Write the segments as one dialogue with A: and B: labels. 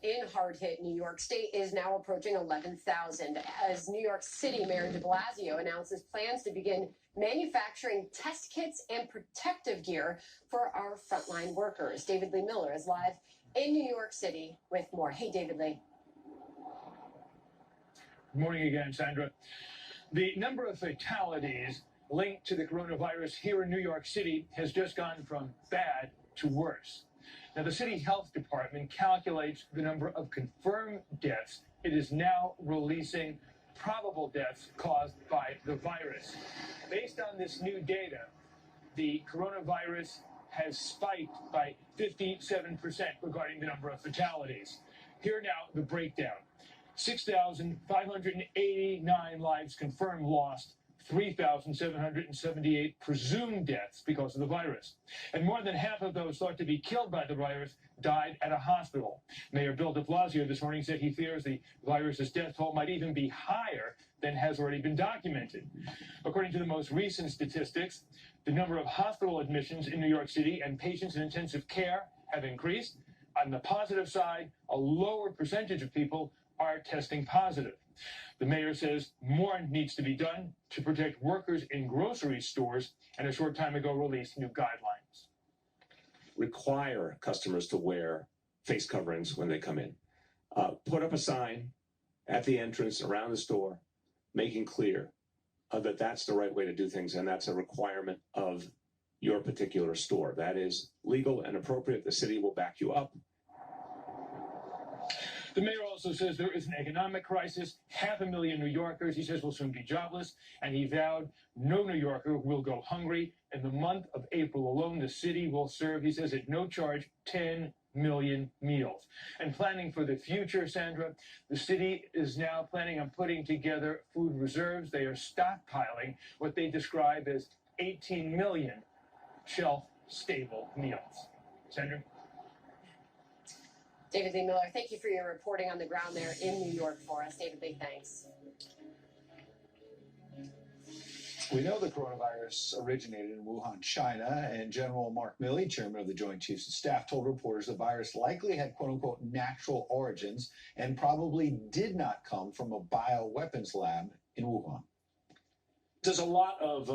A: in hard-hit New York State is now approaching 11,000 as New York City Mayor de Blasio announces plans to begin manufacturing test kits and protective gear for our frontline workers. David Lee Miller is live in New York City with more. Hey, David Lee.
B: Good morning again, Sandra. The number of fatalities linked to the coronavirus here in New York City has just gone from bad to worse. Now, the city health department calculates the number of confirmed deaths. It is now releasing probable deaths caused by the virus. Based on this new data, the coronavirus has spiked by 57% regarding the number of fatalities. Here now, the breakdown. 6,589 lives confirmed lost, 3,778 presumed deaths because of the virus. And more than half of those thought to be killed by the virus died at a hospital. Mayor Bill de Blasio this morning said he fears the virus's death toll might even be higher than has already been documented. According to the most recent statistics, the number of hospital admissions in New York City and patients in intensive care have increased. On the positive side, a lower percentage of people are testing positive. The mayor says more needs to be done to protect workers in grocery stores, and a short time ago released new guidelines.
C: Require customers to wear face coverings when they come in. Put up a sign at the entrance around the store, making clear that that's the right way to do things, and that's a requirement of your particular store. That is legal and appropriate. The city will back you up.
B: The mayor also says there is an economic crisis. 500,000 New Yorkers, he says, will soon be jobless. And he vowed no New Yorker will go hungry. In the month of April alone, the city will serve, he says, at no charge, 10 million meals. And planning for the future, Sandra, the city is now planning on putting together food reserves. They are stockpiling what they describe as 18 million shelf-stable meals. Sandra?
A: David Lee Miller, thank you for your reporting on the ground there in New York for us. David Lee, thanks.
D: We know the coronavirus originated in Wuhan, China, and General Mark Milley, chairman of the Joint Chiefs of Staff, told reporters the virus likely had quote-unquote natural origins and probably did not come from a bioweapons lab in Wuhan.
E: There's a lot of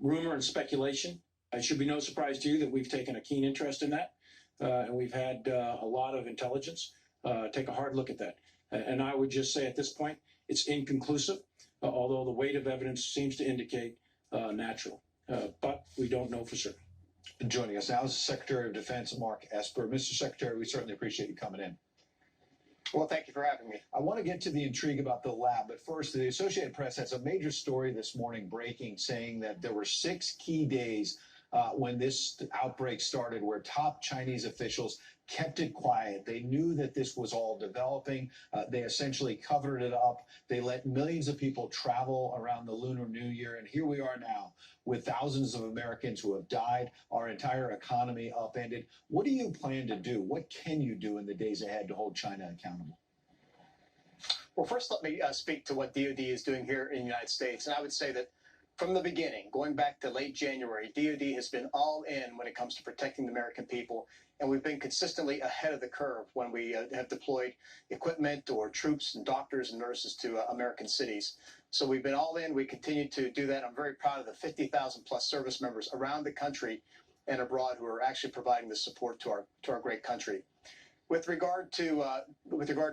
E: rumor and speculation. It should be no surprise to you that we've taken a keen interest in that. And we've had a lot of intelligence take a hard look at that. And I would just say at this point, it's inconclusive, although the weight of evidence seems to indicate natural. But we don't know for certain.
D: And joining us now is the Secretary of Defense, Mark Esper. Mr. Secretary, we certainly appreciate you coming in.
F: Well, thank you for having me.
D: I want to get to the intrigue about the lab, but first, the Associated Press has a major story this morning breaking, saying that there were 6 key days when this outbreak started, where top Chinese officials kept it quiet. They knew that this was all developing. They essentially covered it up. They let millions of people travel around the Lunar New Year. And here we are now with thousands of Americans who have died, our entire economy upended. What do you plan to do? What can you do in the days ahead to hold China accountable?
F: Well, first, let me speak to what DOD is doing here in the United States. And I would say that from the beginning, going back to late January, DOD has been all in when it comes to protecting the American people, and we've been consistently ahead of the curve when we have deployed equipment or troops and doctors and nurses to American cities. So we've been all in. We continue to do that. I'm very proud of the 50,000 plus service members around the country and abroad who are actually providing the support to our great country. With regard to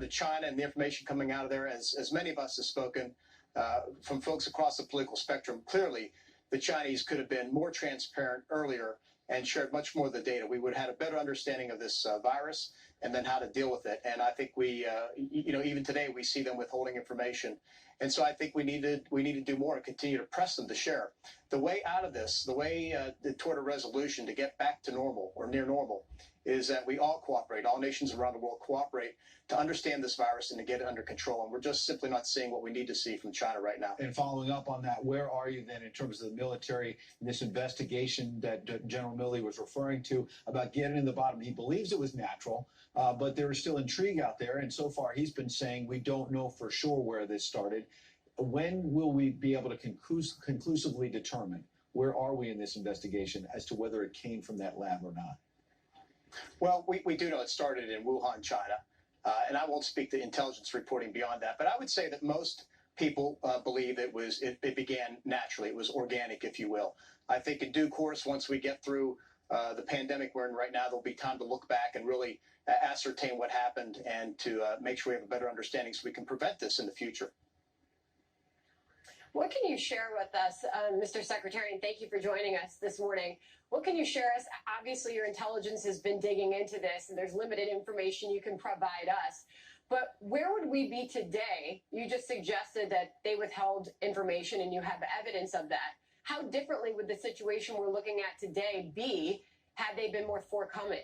F: China and the information coming out of there, as many of us have spoken, from folks across the political spectrum, clearly the Chinese could have been more transparent earlier and shared much more of the data. We would have had a better understanding of this virus and then how to deal with it. And I think we, even today we see them withholding information. And so I think we need to do more and continue to press them to share. The way out of this, the way toward a resolution to get back to normal or near normal, is that we all cooperate, all nations around the world cooperate to understand this virus and to get it under control. And we're just simply not seeing what we need to see from China right now.
D: And following up on that, where are you then in terms of the military, this investigation that General Milley was referring to about getting to the bottom? He believes it was natural, but there is still intrigue out there. And so far, he's been saying we don't know for sure where this started. When will we be able to conclusively determine where are we in this investigation as to whether it came from that lab or not?
F: Well, we do know it started in Wuhan, China, and I won't speak to intelligence reporting beyond that. But I would say that most people believe it began naturally. It was organic, if you will. I think in due course, once we get through the pandemic we're in right now, there'll be time to look back and really ascertain what happened and to make sure we have a better understanding so we can prevent this in the future.
A: What can you share with us, Mr. Secretary, and thank you for joining us this morning. What can you share us? Obviously, your intelligence has been digging into this, and there's limited information you can provide us. But where would we be today? You just suggested that they withheld information, and you have evidence of that. How differently would the situation we're looking at today be had they been more forthcoming?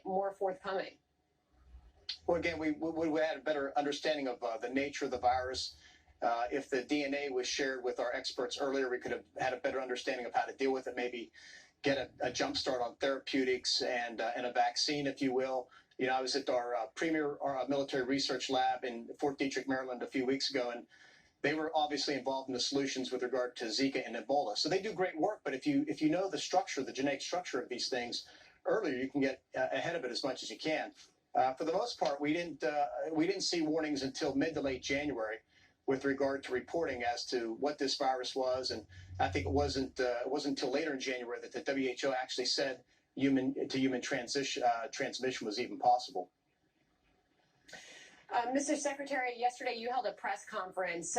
F: Well, again, we had a better understanding of the nature of the virus. If the DNA was shared with our experts earlier, we could have had a better understanding of how to deal with it, maybe get a jump start on therapeutics and a vaccine, if you will. You know, I was at our premier military research lab in Fort Detrick, Maryland, a few weeks ago, and they were obviously involved in the solutions with regard to Zika and Ebola. So they do great work, but if you know the structure, the genetic structure of these things earlier, you can get ahead of it as much as you can. For the most part, we didn't see warnings until mid to late January with regard to reporting as to what this virus was, and I think it wasn't until later in January that the WHO actually said human-to-human transmission was even possible.
A: Mr. Secretary, yesterday you held a press conference.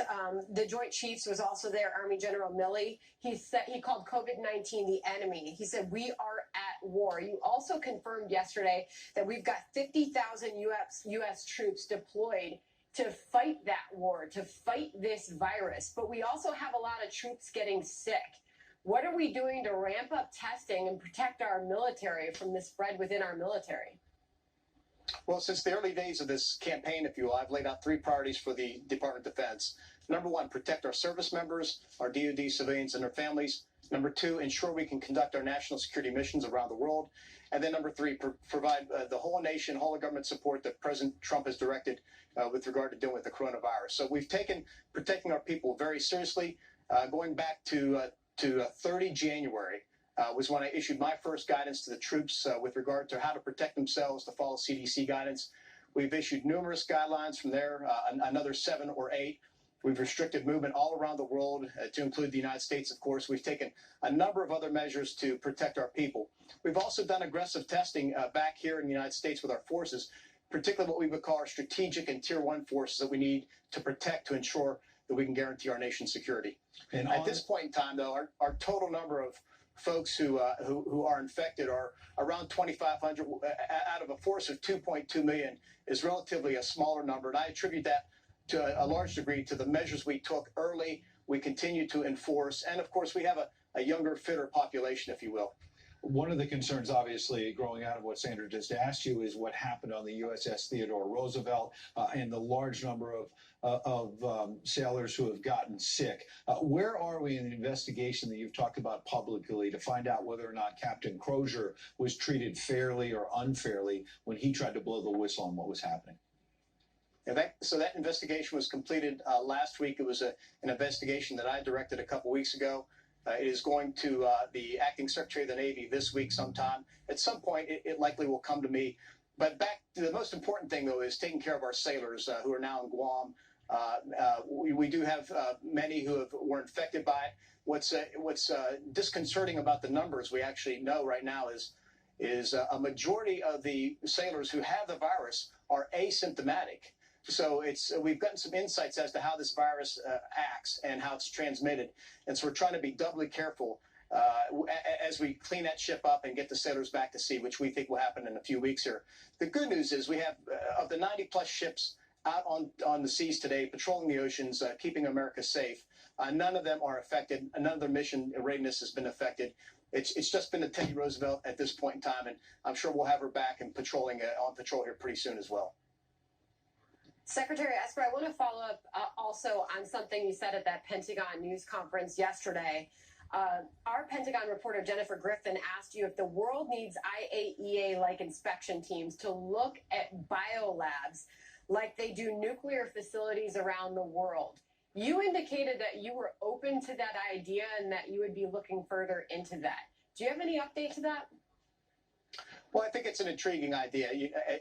A: The Joint Chiefs was also there, Army General Milley. He called COVID-19 the enemy. He said, we are at war. You also confirmed yesterday that we've got 50,000 U.S. troops deployed to fight that war, to fight this virus. But we also have a lot of troops getting sick. What are we doing to ramp up testing and protect our military from the spread within our military?
F: Well, since the early days of this campaign, if you will, I've laid out 3 priorities for the Department of Defense. Number 1, protect our service members, our DoD civilians and their families. Number 2, ensure we can conduct our national security missions around the world. And then number 3, provide the whole nation, whole of government support that President Trump has directed with regard to dealing with the coronavirus. So we've taken protecting our people very seriously. Going back to 30 January was when I issued my first guidance to the troops with regard to how to protect themselves, to follow CDC guidance. We've issued numerous guidelines from there, another 7 or 8. We've restricted movement all around the world, to include the United States, of course. We've taken a number of other measures to protect our people. We've also done aggressive testing back here in the United States with our forces, particularly what we would call our strategic and Tier 1 forces that we need to protect to ensure that we can guarantee our nation's security. And at this point in time, though, our total number of folks who are infected are around 2,500 out of a force of 2.2 million is relatively a smaller number. And I attribute that to a large degree to the measures we took early, we continue to enforce, and of course we have a younger, fitter population, if you will.
D: One of the concerns, obviously, growing out of what Sandra just asked you is what happened on the USS Theodore Roosevelt and the large number of sailors who have gotten sick. Where are we in the investigation that you've talked about publicly to find out whether or not Captain Crozier was treated fairly or unfairly when he tried to blow the whistle on what was happening?
F: So that investigation was completed last week. It was an investigation that I directed a couple weeks ago. It is going to the acting Secretary of the Navy this week sometime. At some point, it likely will come to me. But back to the most important thing, though, is taking care of our sailors who are now in Guam. We do have many who were infected by it. What's disconcerting about the numbers we actually know right now is a majority of the sailors who have the virus are asymptomatic. So we've gotten some insights as to how this virus acts and how it's transmitted. And so we're trying to be doubly careful as we clean that ship up and get the sailors back to sea, which we think will happen in a few weeks here. The good news is we have, of the 90-plus ships out on the seas today, patrolling the oceans, keeping America safe, none of them are affected. None of their mission readiness has been affected. It's just been the Teddy Roosevelt at this point in time, and I'm sure we'll have her back and on patrol here pretty soon as well.
A: Secretary Esper, I want to follow up also on something you said at that Pentagon news conference yesterday. Our Pentagon reporter, Jennifer Griffin, asked you if the world needs IAEA-like inspection teams to look at biolabs like they do nuclear facilities around the world. You indicated that you were open to that idea and that you would be looking further into that. Do you have any update to that?
F: Well, I think it's an intriguing idea.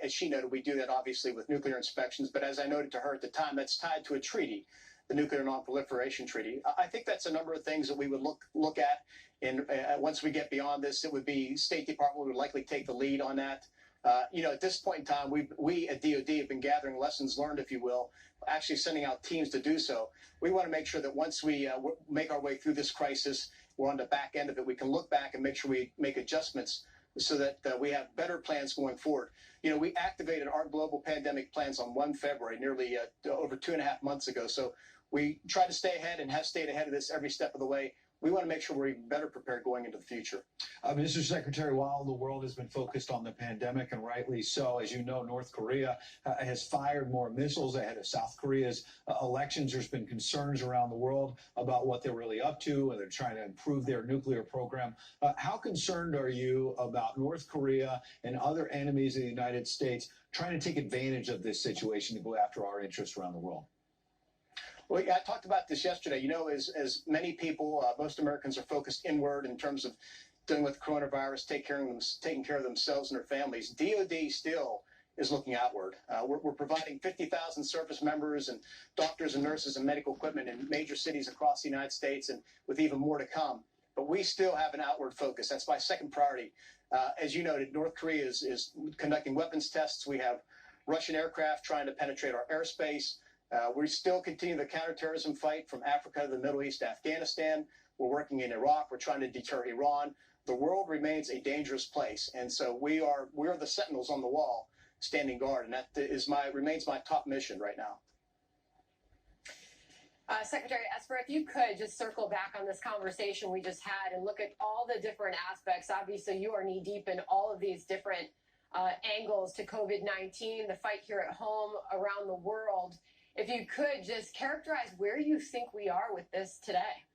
F: As she noted, we do that obviously with nuclear inspections, but as I noted to her at the time, that's tied to a treaty, the Nuclear Non-Proliferation Treaty. I think that's a number of things that we would look at, and once we get beyond this, it would be State Department would likely take the lead on that. At this point in time, we at DoD have been gathering lessons learned, if you will, actually sending out teams to do so. We want to make sure that once we make our way through this crisis, we're on the back end of it. We can look back and make sure we make adjustments so that we have better plans going forward. We activated our global pandemic plans on 1 February, nearly over 2.5 months ago. So we try to stay ahead and have stayed ahead of this every step of the way. We want to make sure we're even better prepared going into the future.
D: Mr. Secretary, while the world has been focused on the pandemic, and rightly so, as you know, North Korea has fired more missiles ahead of South Korea's elections. There's been concerns around the world about what they're really up to, and they're trying to improve their nuclear program. How concerned are you about North Korea and other enemies of the United States trying to take advantage of this situation to go after our interests around the world?
F: Well, I talked about this yesterday. As many people, most Americans are focused inward in terms of dealing with coronavirus, taking care of themselves and their families. DoD still is looking outward. We're providing 50,000 service members and doctors and nurses and medical equipment in major cities across the United States, and with even more to come. But we still have an outward focus. That's my second priority. As you noted, North Korea is conducting weapons tests. We have Russian aircraft trying to penetrate our airspace. We still continue the counterterrorism fight from Africa to the Middle East, Afghanistan. We're working in Iraq. We're trying to deter Iran. The world remains a dangerous place, and so we are the sentinels on the wall, standing guard, and that remains my top mission right now.
A: Secretary Esper, if you could just circle back on this conversation we just had and look at all the different aspects. Obviously, you are knee deep in all of these different angles to COVID-19, the fight here at home, around the world. If you could just characterize where you think we are with this today.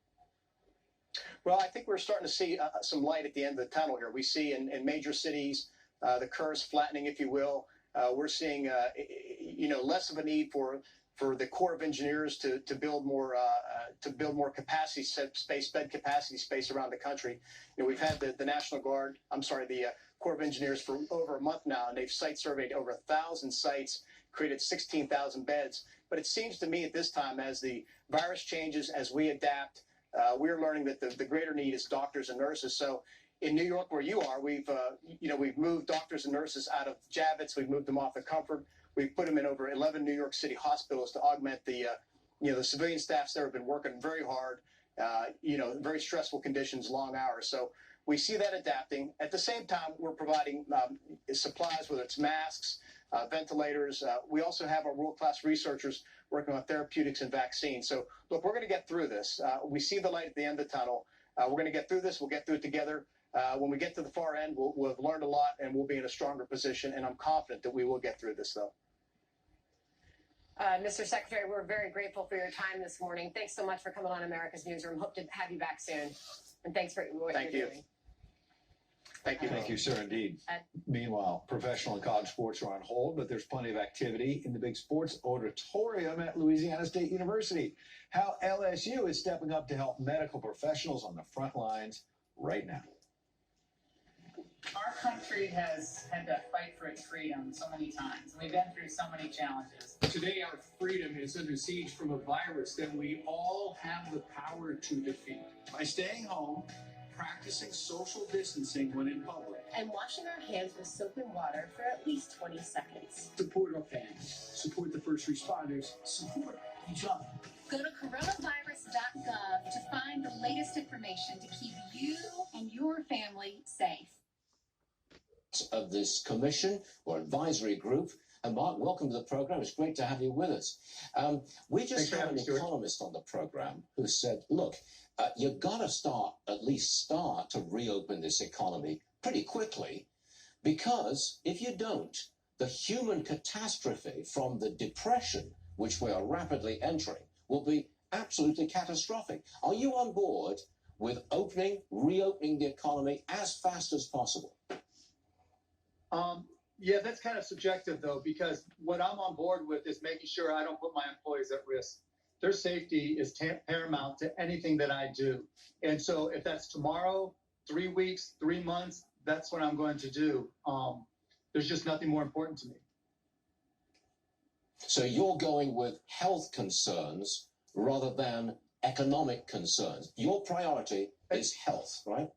F: Well, I think we're starting to see some light at the end of the tunnel here. We see in major cities the curves flattening, if you will. We're seeing, less of a need for the Corps of Engineers to build more capacity space, bed capacity space around the country. We've had the National Guard, the Corps of Engineers for over a month now, and they've site surveyed over 1,000 sites, created 16,000 beds. But it seems to me at this time, as the virus changes, as we adapt, we're learning that the greater need is doctors and nurses. So in New York, where you are, we've moved doctors and nurses out of Javits. We've moved them off the Comfort. We've put them in over 11 New York City hospitals to augment the civilian staffs there have been working very hard, very stressful conditions, long hours. So we see that adapting. At the same time, we're providing supplies, whether it's masks, ventilators. We also have our world-class researchers working on therapeutics and vaccines. So, look, we're going to get through this. We see the light at the end of the tunnel. We're going to get through this. We'll get through it together. When we get to the far end, we'll have learned a lot, and we'll be in a stronger position. And I'm confident that we will get through this, though.
A: Mr. Secretary, we're very grateful for your time this morning. Thanks so much for coming on America's Newsroom. Hope to have you back soon. And thanks for what you're doing.
F: Thank you.
D: Thank you, sir, indeed. Meanwhile, professional and college sports are on hold, but there's plenty of activity in the big sports auditorium at Louisiana State University. How LSU is stepping up to help medical professionals on the front lines right now.
G: Our country has had to fight for its freedom so many times. We've been through so many challenges.
H: Today, our freedom is under siege from a virus that we all have the power to defeat. By staying home, practicing social distancing when in public,
A: and washing our hands with soap and water for at least 20 seconds.
H: Support our families, support the first responders, support each other.
I: Go to coronavirus.gov to find the latest information to keep you and your family safe.
J: Of this commission or advisory group. And Mark, welcome to the program. It's great to have you with us. We just had an economist on the program who said, look, you've got to at least start to reopen this economy pretty quickly, because if you don't, the human catastrophe from the depression, which we are rapidly entering, will be absolutely catastrophic. Are you on board with reopening the economy as fast as possible?
K: Yeah, that's kind of subjective, though, because what I'm on board with is making sure I don't put my employees at risk. Their safety is paramount to anything that I do. And so if that's tomorrow, 3 weeks, 3 months, that's what I'm going to do. There's just nothing more important to me.
J: So you're going with health concerns rather than economic concerns. Your priority is health, right?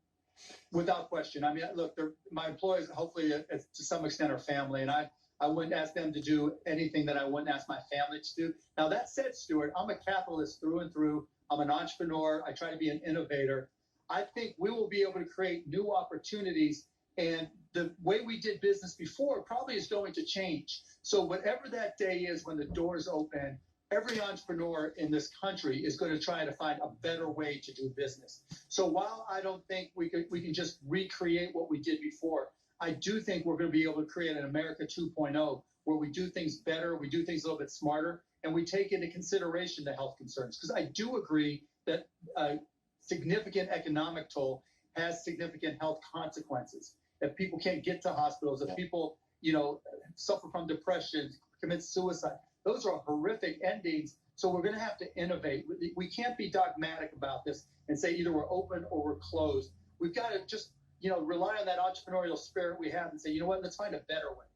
K: Without question. I mean, look, my employees, hopefully, to some extent, are family, and I wouldn't ask them to do anything that I wouldn't ask my family to do. Now, that said, Stuart, I'm a capitalist through and through. I'm an entrepreneur. I try to be an innovator. I think we will be able to create new opportunities, and the way we did business before probably is going to change. So whatever that day is when the doors open, every entrepreneur in this country is going to try to find a better way to do business. So while I don't think we can just recreate what we did before, I do think we're going to be able to create an America 2.0 where we do things better, we do things a little bit smarter, and we take into consideration the health concerns. Because I do agree that a significant economic toll has significant health consequences. If people can't get to hospitals, if people, suffer from depression, commit suicide, those are horrific endings. So we're going to have to innovate. We can't be dogmatic about this and say either we're open or we're closed. We've got to just, rely on that entrepreneurial spirit we have and say, you know what, let's find a better way.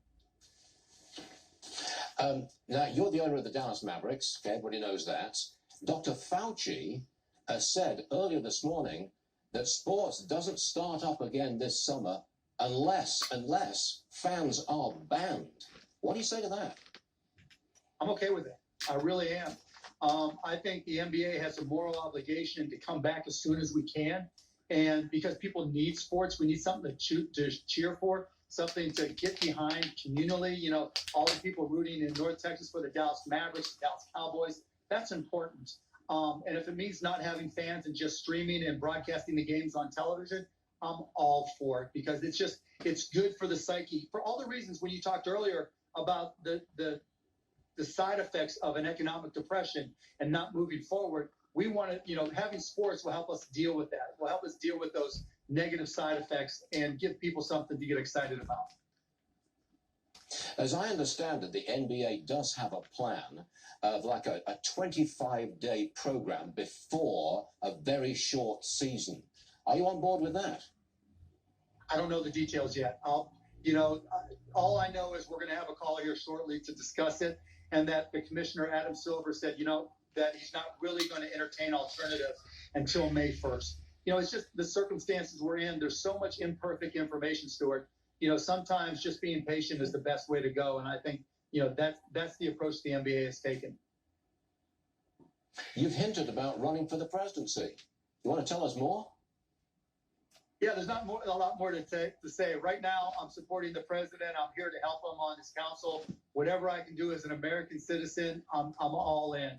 J: Now, you're the owner of the Dallas Mavericks. Okay, everybody knows that. Dr. Fauci has said earlier this morning that sports doesn't start up again this summer unless fans are banned. What do you say to that?
K: I'm okay with it. I really am. I think the NBA has a moral obligation to come back as soon as we can. And because people need sports, we need something to cheer for, something to get behind communally. All the people rooting in North Texas for the Dallas Mavericks, the Dallas Cowboys, that's important. And if it means not having fans and just streaming and broadcasting the games on television, I'm all for it because it's good for the psyche. For all the reasons when you talked earlier about the side effects of an economic depression and not moving forward, we want to, having sports will help us deal with that. Will help us deal with those negative side effects and give people something to get excited about.
J: As I understand it, the NBA does have a plan of like a 25-day program before a very short season. Are you on board with that?
K: I don't know the details yet. All I know is we're going to have a call here shortly to discuss it, and that the commissioner, Adam Silver, said, that he's not really going to entertain alternatives until May 1st. It's just the circumstances we're in. There's so much imperfect information, Stuart. Sometimes just being patient is the best way to go. And I think, that's the approach the NBA has taken.
J: You've hinted about running for the presidency. You want to tell us more?
K: Yeah, there's not a lot more to say. Right now, I'm supporting the president. I'm here to help him on his council. Whatever I can do as an American citizen, I'm all in.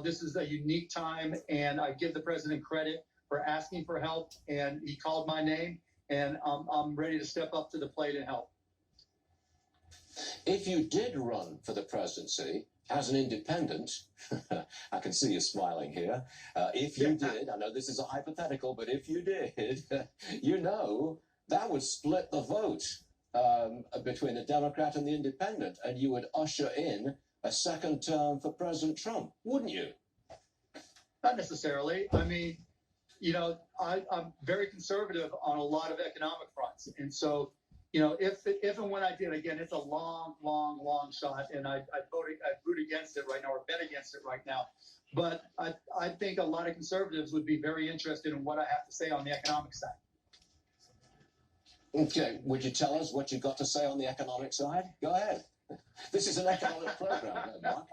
K: This is a unique time, and I give the president credit for asking for help, and he called my name, and I'm ready to step up to the plate and help.
J: If you did run for the presidency as an independent, I can see you smiling here. If you did, I know this is a hypothetical, but if you did, that would split the vote between the Democrat and the independent, and you would usher in a second term for President Trump, wouldn't you?
K: Not necessarily. I mean, I'm very conservative on a lot of economic fronts. And so, if and when I did, again, it's a long shot, and I'd root against it right now or bet against it right now. But I think a lot of conservatives would be very interested in what I have to say on the economic side.
J: Okay, would you tell us what you've got to say on the economic side? Go ahead. This is an economic program, Mark.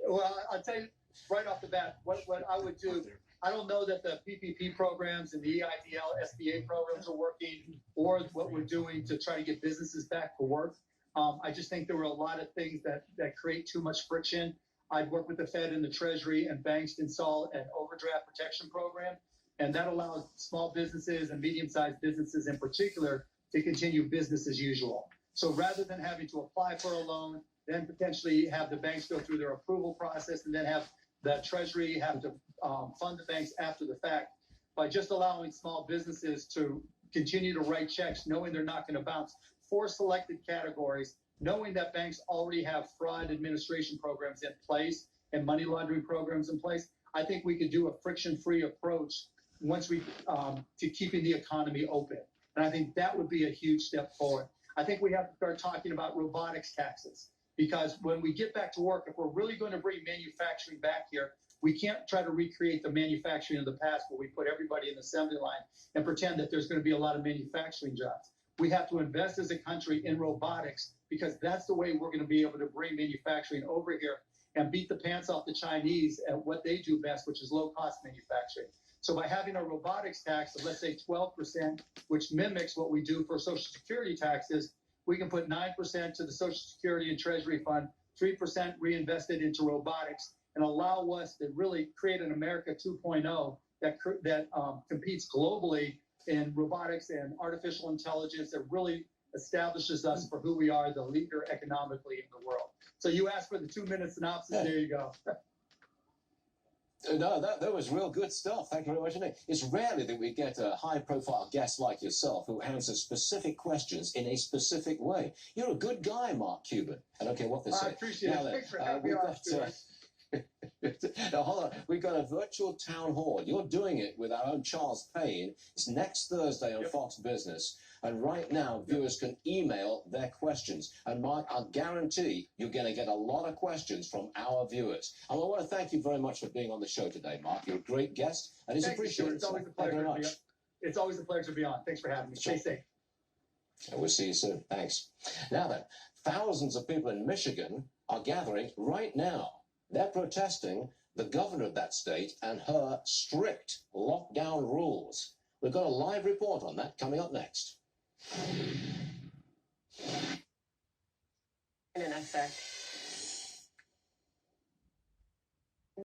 K: Well, I'll tell you right off the bat what I would do. I don't know that the PPP programs and the EIDL, SBA programs are working, or what we're doing to try to get businesses back to work. I just think there were a lot of things that create too much friction. I'd work with the Fed and the Treasury and banks to install an overdraft protection program, and that allows small businesses and medium-sized businesses in particular to continue business as usual. So rather than having to apply for a loan, then potentially have the banks go through their approval process and then have the Treasury have to fund the banks after the fact, by just allowing small businesses to continue to write checks, knowing they're not going to bounce for selected categories, knowing that banks already have fraud administration programs in place and money laundering programs in place, I think we could do a friction-free approach once we to keeping the economy open. And I think that would be a huge step forward. I think we have to start talking about robotics taxes, because when we get back to work, if we're really going to bring manufacturing back here, we can't try to recreate the manufacturing of the past where we put everybody in the assembly line and pretend that there's going to be a lot of manufacturing jobs. We have to invest as a country in robotics, because that's the way we're going to be able to bring manufacturing over here and beat the pants off the Chinese at what they do best, which is low-cost manufacturing. So by having a robotics tax of, let's say, 12%, which mimics what we do for Social Security taxes, we can put 9% to the Social Security and Treasury Fund, 3% reinvested into robotics, and allow us to really create an America 2.0 that competes globally in robotics and artificial intelligence, that really establishes us for who we are, the leader economically in the world. So you asked for the 2-minute synopsis. There you go.
J: No, that was real good stuff. Thank you very much indeed. It's rarely that we get a high-profile guest like yourself who answers specific questions in a specific way. You're a good guy, Mark Cuban. I don't care what they say.
K: I appreciate it. Thanks for having me on, Stuart.
J: Now, hold on. We've got a virtual town hall. You're doing it with our own Charles Payne. It's next Thursday on Fox Business. And right now, viewers can email their questions. And Mark, I'll guarantee you're going to get a lot of questions from our viewers. And I want to thank you very much for being on the show today, Mark. You're a great guest, and it's appreciated.
K: It's always a pleasure to be on. It's always a pleasure to be on. Thanks for having me. Stay safe.
J: And we'll see you soon. Thanks. Now then, thousands of people in Michigan are gathering right now. They're protesting the governor of that state and her strict lockdown rules. We've got a live report on that coming up next.
A: In effect.